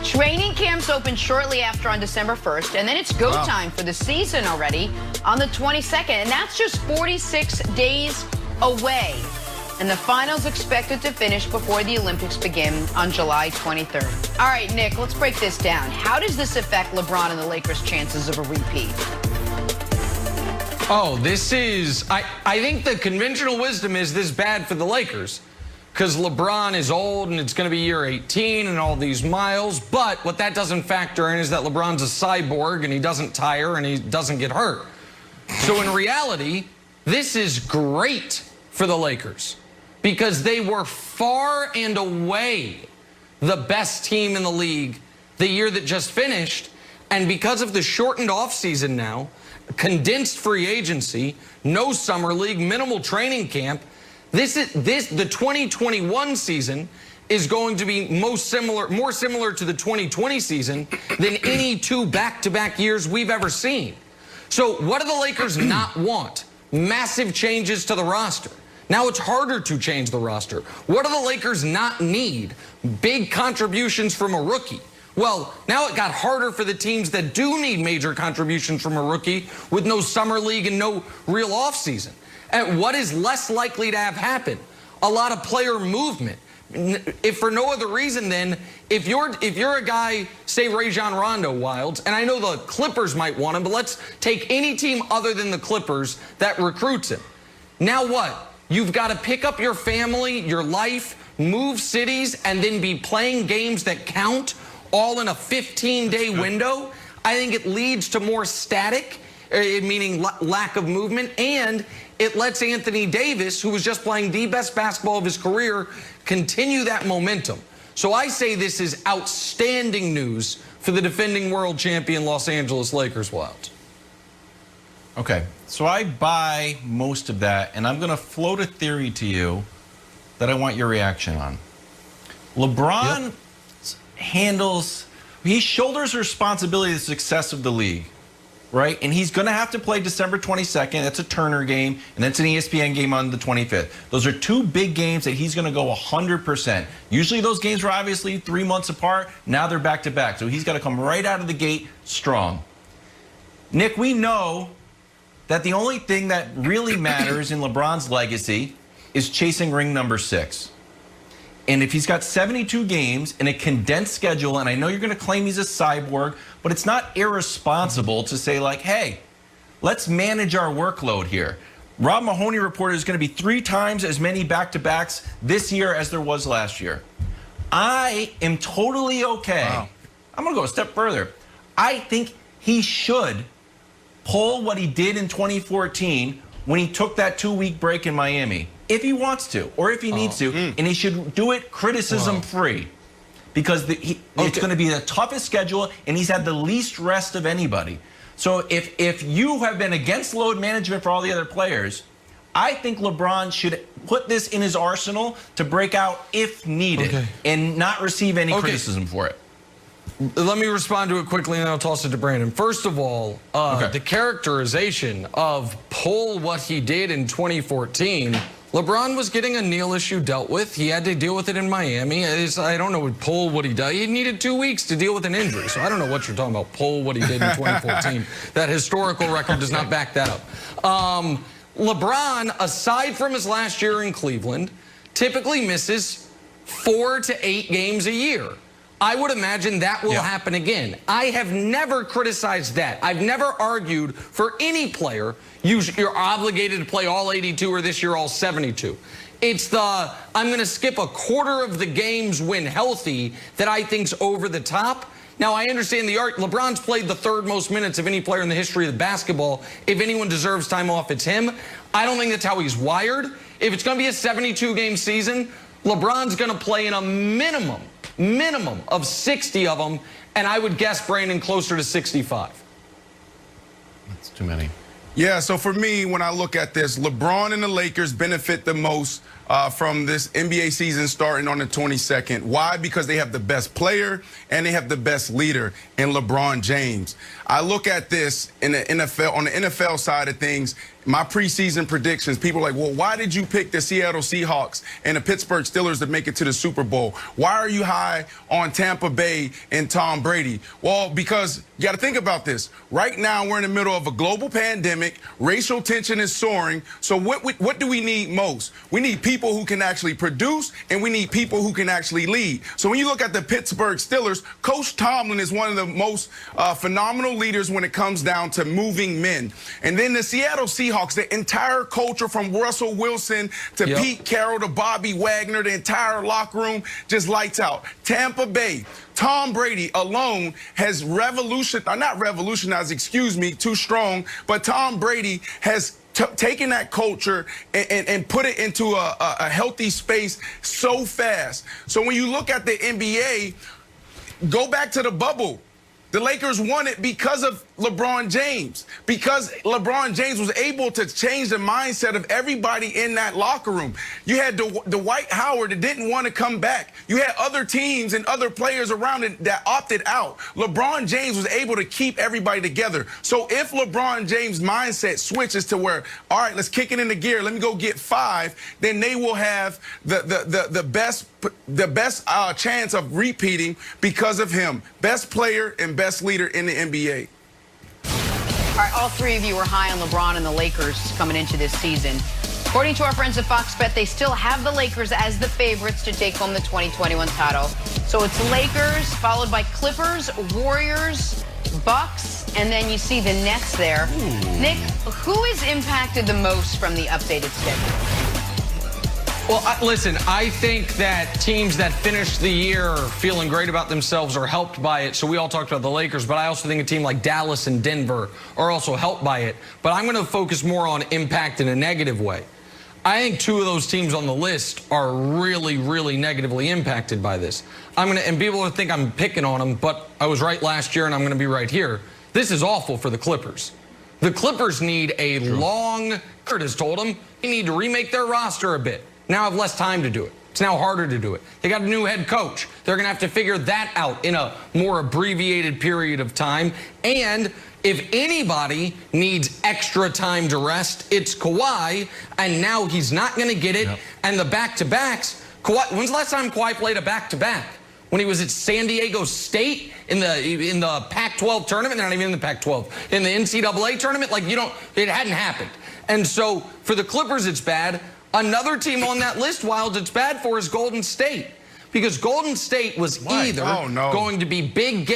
Training camps open shortly after on December 1st, and then it's go time for the season already on the 22nd, and that's just 46 days away. And the finals expected to finish before the Olympics begin on July 23rd. All right, Nick, let's break this down. How does this affect LeBron and the Lakers' chances of a repeat? Oh, this is, I think the conventional wisdom is this bad for the Lakers because LeBron is old and it's going to be year 18 and all these miles. But what that doesn't factor in is that LeBron's a cyborg and he doesn't tire and he doesn't get hurt. So in reality, this is great for the Lakers because they were far and away the best team in the league the year that just finished. And because of the shortened offseason now, condensed free agency, no summer league, minimal training camp, the 2021 season is going to be more similar to the 2020 season than any two back-to-back years we've ever seen. So what do the Lakers not want? Massive changes to the roster. Now it's harder to change the roster. What do the Lakers not need? Big contributions from a rookie. Well, now it got harder for the teams that do need major contributions from a rookie with no summer league and no real offseason. And what is less likely to have happen? A lot of player movement. If for no other reason then, if you're a guy, say Rajon Rondo Wilds, and I know the Clippers might want him, but let's take any team other than the Clippers that recruits him. Now what? You've got to pick up your family, your life, move cities, and then be playing games that count all in a 15-day window. I think it leads to more static, meaning lack of movement, and it lets Anthony Davis, who was just playing the best basketball of his career, continue that momentum. So I say this is outstanding news for the defending world champion Los Angeles Lakers Wild. Okay, so I buy most of that, and I'm going to float a theory to you that I want your reaction on. LeBron he shoulders responsibility for the success of the league, right? And he's going to have to play December 22nd. That's a Turner game, and that's an ESPN game on the 25th. Those are two big games that he's going to go 100%. Usually those games were obviously 3 months apart. Now they're back-to-back. So he's got to come right out of the gate strong. Nick, we know that the only thing that really matters in LeBron's legacy is chasing ring number 6. And if he's got 72 games in a condensed schedule, and I know you're going to claim he's a cyborg, but it's not irresponsible to say, like, hey, let's manage our workload here. Rob Mahoney reported there's going to be 3 times as many back-to-backs this year as there was last year. I am totally okay. Wow. I'm going to go a step further. I think he should pull what he did in 2014 when he took that 2-week break in Miami, if he wants to, or if he needs to, and he should do it criticism-free, because it's going to be the toughest schedule, and he's had the least rest of anybody. So if you have been against load management for all the other players, I think LeBron should put this in his arsenal to break out if needed and not receive any criticism for it. Let me respond to it quickly, and then I'll toss it to Brandon. First of all, the characterization of pull what he did in 2014, LeBron was getting a knee issue dealt with. He had to deal with it in Miami. I don't know, pull what he did. He needed 2 weeks to deal with an injury. So I don't know what you're talking about, pull what he did in 2014. That historical record does not back that up. LeBron, aside from his last year in Cleveland, typically misses 4 to 8 games a year. I would imagine that will happen again. I have never criticized that. I've never argued for any player you're obligated to play all 82 or this year all 72. It's the I'm going to skip a quarter of the games when healthy that I think's over the top. Now, I understand the LeBron's played the 3rd most minutes of any player in the history of basketball. If anyone deserves time off, it's him. I don't think that's how he's wired. If it's going to be a 72-game season, LeBron's going to play in a minimum of 60 of them, and I would guess, Brandon, closer to 65. That's too many. Yeah, so for me, when I look at this, LeBron and the Lakers benefit the most from this NBA season starting on the 22nd. Why? Because they have the best player and they have the best leader in LeBron James. I look at this in the NFL, on the NFL side of things, my preseason predictions, people are like, well, why did you pick the Seattle Seahawks and the Pittsburgh Steelers to make it to the Super Bowl? Why are you high on Tampa Bay and Tom Brady? Well, because you got to think about this. Right now, we're in the middle of a global pandemic. Racial tension is soaring. So what do we need most? We need people who can actually produce, and we need people who can actually lead. So when you look at the Pittsburgh Steelers, Coach Tomlin is one of the most phenomenal leaders when it comes down to moving men. And then the Seattle Seahawks, the entire culture from Russell Wilson to Pete Carroll to Bobby Wagner, the entire locker room just lights out. Tampa Bay, Tom Brady alone has not revolutionized, excuse me, too strong, but Tom Brady has taken that culture and put it into a healthy space so fast. So when you look at the NBA, go back to the bubble. The Lakers won it because of LeBron James, because LeBron James was able to change the mindset of everybody in that locker room. You had Dwight Howard that didn't want to come back. You had other teams and other players around it that opted out. LeBron James was able to keep everybody together. So if LeBron James' mindset switches to where, all right, let's kick it into gear, let me go get 5, then they will have the best chance of repeating because of him. Best player and best leader in the NBA. All right, all three of you are high on LeBron and the Lakers coming into this season. According to our friends at Fox Bet, they still have the Lakers as the favorites to take home the 2021 title. So it's Lakers, followed by Clippers, Warriors, Bucks, and then you see the Nets there. Nick, who is impacted the most from the updated schedule? Well, listen, I think that teams that finish the year feeling great about themselves are helped by it. So we all talked about the Lakers, but I also think a team like Dallas and Denver are also helped by it. But I'm going to focus more on impact in a negative way. I think 2 of those teams on the list are really, really negatively impacted by this. And people will think I'm picking on them, but I was right last year and I'm going to be right here. This is awful for the Clippers. The Clippers need a long, Kurt has told them, they need to remake their roster a bit. Now have less time to do it. It's now harder to do it. They got a new head coach. They're going to have to figure that out in a more abbreviated period of time. And if anybody needs extra time to rest, it's Kawhi. And now he's not going to get it. Yep. And the back-to-backs, Kawhi, when's the last time Kawhi played a back-to-back? When he was at San Diego State in the Pac-12 tournament? They're not even in the Pac-12. In the NCAA tournament? Like, it hadn't happened. And so for the Clippers, it's bad. Another team on that list, Wild, it's bad for is Golden State. Because Golden State was either going to be big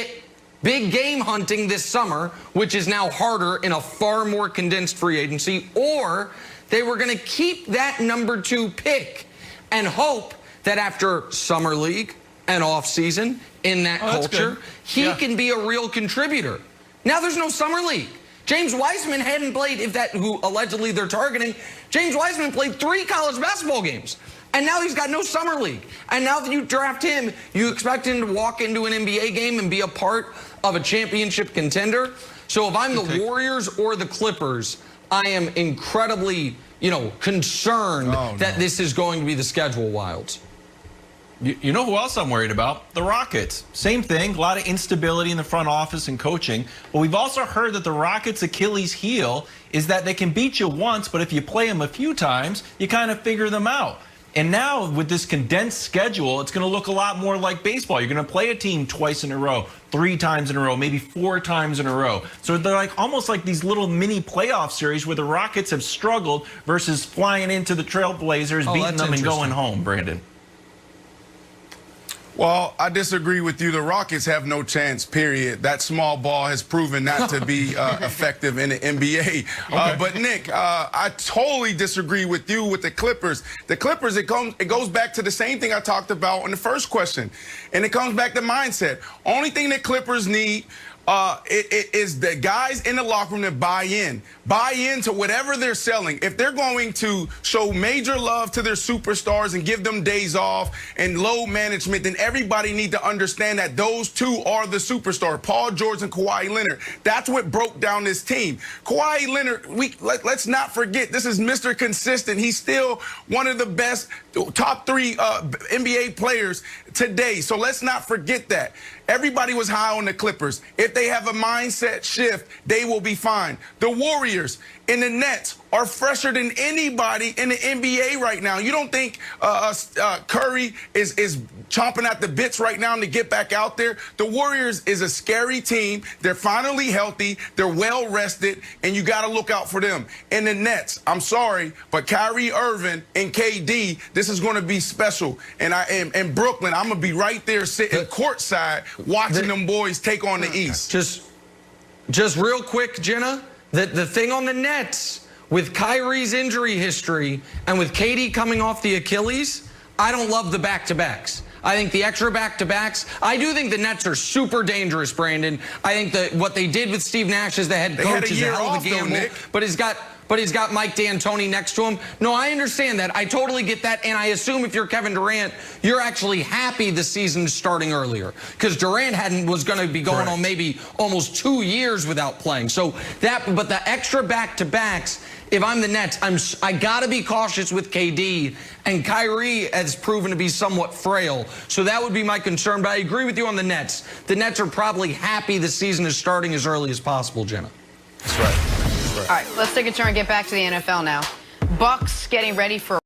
game hunting this summer, which is now harder in a far more condensed free agency, or they were going to keep that number 2 pick and hope that after Summer League and offseason in that culture, he can be a real contributor. Now there's no Summer League. James Wiseman hadn't played, who allegedly they're targeting, James Wiseman played 3 college basketball games. And now he's got no summer league. And now that you draft him, you expect him to walk into an NBA game and be a part of a championship contender. So if I'm the Warriors or the Clippers, I am incredibly, concerned that this is going to be the schedule, Wilds. You know who else I'm worried about? The Rockets. Same thing, a lot of instability in the front office and coaching. But we've also heard that the Rockets' Achilles heel is that they can beat you once, but if you play them a few times, you kind of figure them out. And now with this condensed schedule, it's going to look a lot more like baseball. You're going to play a team twice in a row, 3 times in a row, maybe 4 times in a row. So they're almost like these little mini playoff series where the Rockets have struggled versus flying into the Trailblazers, beating them and going home, Brandon. Well, I disagree with you. The Rockets have no chance, period. That small ball has proven not to be effective in the NBA. But, Nick, I totally disagree with you with the Clippers. The Clippers, it goes back to the same thing I talked about in the first question. And it comes back to mindset. Only thing that Clippers need is the guys in the locker room that buy into whatever they're selling. If they're going to show major love to their superstars and give them days off and load management, then everybody need to understand that those two are the superstar, Paul George and Kawhi Leonard. That's what broke down this team. Kawhi Leonard, let's not forget, this is Mr. Consistent. He's still one of the best top 3 NBA players today. So let's not forget that. Everybody was high on the Clippers. If they have a mindset shift, they will be fine. The Warriors and the Nets are fresher than anybody in the NBA right now. You don't think Curry is chomping at the bits right now to get back out there? The Warriors is a scary team. They're finally healthy. They're well rested, and you got to look out for them. And the Nets, I'm sorry, but Kyrie Irving and KD, this is going to be special. And in Brooklyn, I'm going to be right there sitting courtside watching them boys take on the East. Just real quick, Jenna, the thing on the Nets with Kyrie's injury history and with KD coming off the Achilles, I don't love the back-to-backs. I think the extra back-to-backs, I do think the Nets are super dangerous, Brandon. I think that what they did with Steve Nash as the head coach is a hell of a gamble. But he's got Mike D'Antoni next to him. No, I understand that. I totally get that. And I assume if you're Kevin Durant, you're actually happy the season's starting earlier. Because Durant was going to be going on maybe almost 2 years without playing. So but the extra back-to-backs, if I'm the Nets, I got to be cautious with KD. And Kyrie has proven to be somewhat frail. So that would be my concern. But I agree with you on the Nets. The Nets are probably happy the season is starting as early as possible, Jenna. That's right. All right, let's take a turn and get back to the NFL now. Bucks getting ready for